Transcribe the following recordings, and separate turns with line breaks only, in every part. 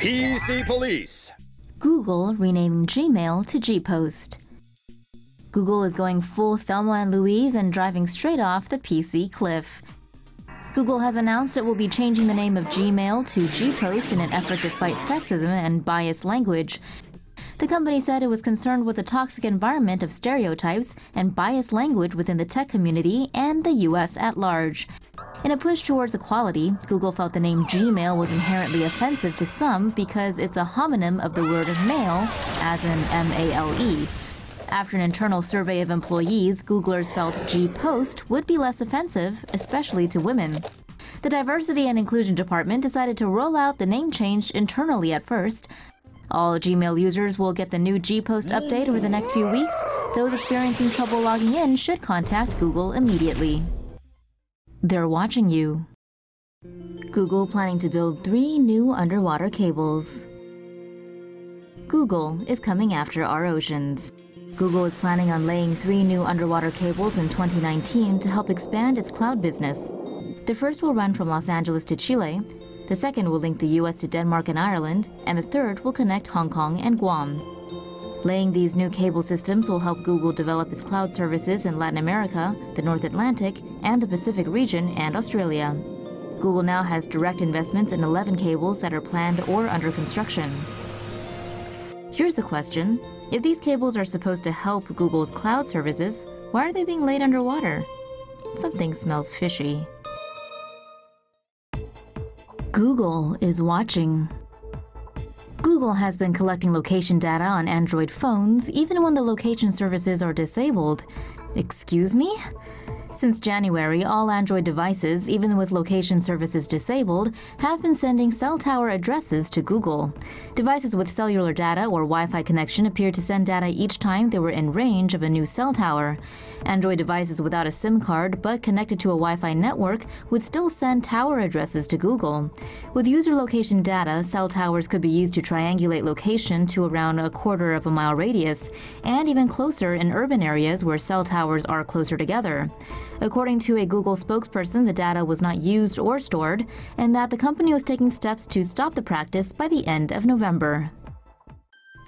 PC Police.
Google renaming Gmail to Gpost. Google is going full Thelma and Louise and driving straight off the PC cliff. Google has announced it will be changing the name of Gmail to Gpost in an effort to fight sexism and biased language. The company said it was concerned with the toxic environment of stereotypes and biased language within the tech community and the U.S. at large. In a push towards equality, Google felt the name Gmail was inherently offensive to some because it's a homonym of the word male, as in M-A-L-E. After an internal survey of employees, Googlers felt Gpost would be less offensive, especially to women. The Diversity and Inclusion Department decided to roll out the name change internally at first. All Gmail users will get the new Gpost update over the next few weeks. Those experiencing trouble logging in should contact Google immediately. They're watching you. Google planning to build 3 new underwater cables. Google is coming after our oceans. Google is planning on laying 3 new underwater cables in 2019 to help expand its cloud business. The first will run from Los Angeles to Chile, the second will link the US to Denmark and Ireland, and the third will connect Hong Kong and Guam. Laying these new cable systems will help Google develop its cloud services in Latin America, the North Atlantic, and the Pacific region, and Australia. Google now has direct investments in 11 cables that are planned or under construction. Here's a question. If these cables are supposed to help Google's cloud services, why are they being laid underwater? Something smells fishy. Google is watching. Google has been collecting location data on Android phones even when the location services are disabled. Excuse me? Since January, all Android devices, even with location services disabled, have been sending cell tower addresses to Google. Devices with cellular data or Wi-Fi connection appeared to send data each time they were in range of a new cell tower. Android devices without a SIM card but connected to a Wi-Fi network would still send tower addresses to Google. With user location data, cell towers could be used to triangulate location to around a quarter of a mile radius, and even closer in urban areas where cell towers are closer together. According to a Google spokesperson, the data was not used or stored, and that the company was taking steps to stop the practice by the end of November.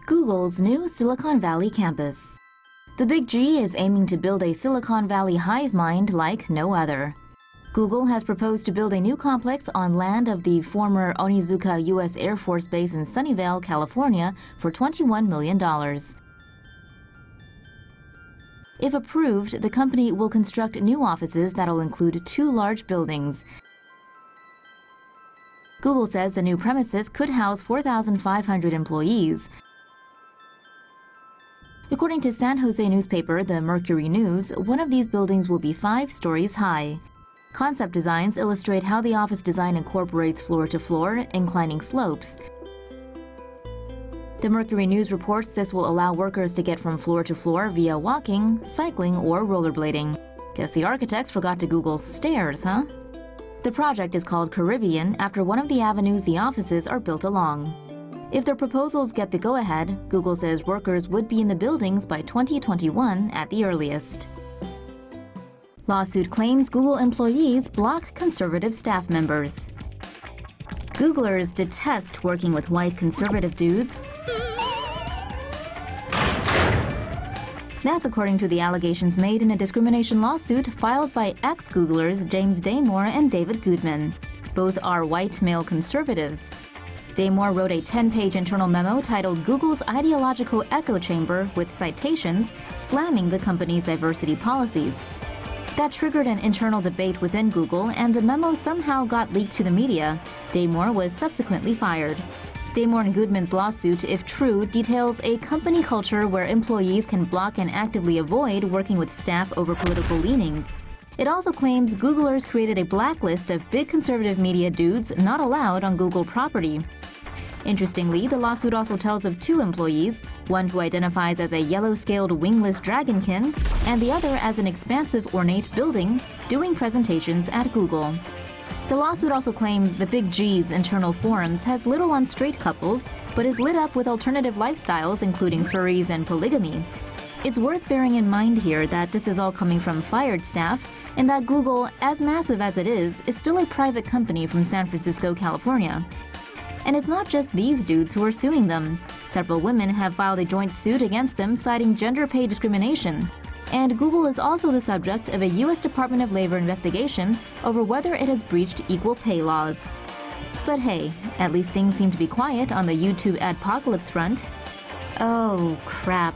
Google's new Silicon Valley campus. The Big G is aiming to build a Silicon Valley hive mind like no other. Google has proposed to build a new complex on land of the former Onizuka U.S. Air Force Base in Sunnyvale, California, for $21 million. If approved, the company will construct new offices that will include 2 large buildings. Google says the new premises could house 4,500 employees. According to San Jose newspaper, the Mercury News, one of these buildings will be 5 stories high. Concept designs illustrate how the office design incorporates floor-to-floor, inclining slopes. The Mercury News reports this will allow workers to get from floor to floor via walking, cycling, or rollerblading. Guess the architects forgot to Google stairs, huh? The project is called Caribbean after one of the avenues the offices are built along. If their proposals get the go-ahead, Google says workers would be in the buildings by 2021 at the earliest. Lawsuit claims Google employees block conservative staff members. Googlers detest working with white conservative dudes. That's according to the allegations made in a discrimination lawsuit filed by ex-Googlers James Damore and David Goodman. Both are white male conservatives. Damore wrote a 10-page internal memo titled Google's Ideological Echo Chamber with citations slamming the company's diversity policies. That triggered an internal debate within Google, and the memo somehow got leaked to the media. Damore was subsequently fired. Damore and Goodman's lawsuit, if true, details a company culture where employees can block and actively avoid working with staff over political leanings. It also claims Googlers created a blacklist of big conservative media dudes not allowed on Google property. Interestingly, the lawsuit also tells of 2 employees, one who identifies as a yellow-scaled wingless dragonkin, and the other as an expansive ornate building, doing presentations at Google. The lawsuit also claims the Big G's internal forums has little on straight couples, but is lit up with alternative lifestyles including furries and polygamy. It's worth bearing in mind here that this is all coming from fired staff, and that Google, as massive as it is still a private company from San Francisco, California. And it's not just these dudes who are suing them. Several women have filed a joint suit against them citing gender pay discrimination. And Google is also the subject of a U.S. Department of Labor investigation over whether it has breached equal pay laws. But hey, at least things seem to be quiet on the YouTube adpocalypse front. Oh, crap.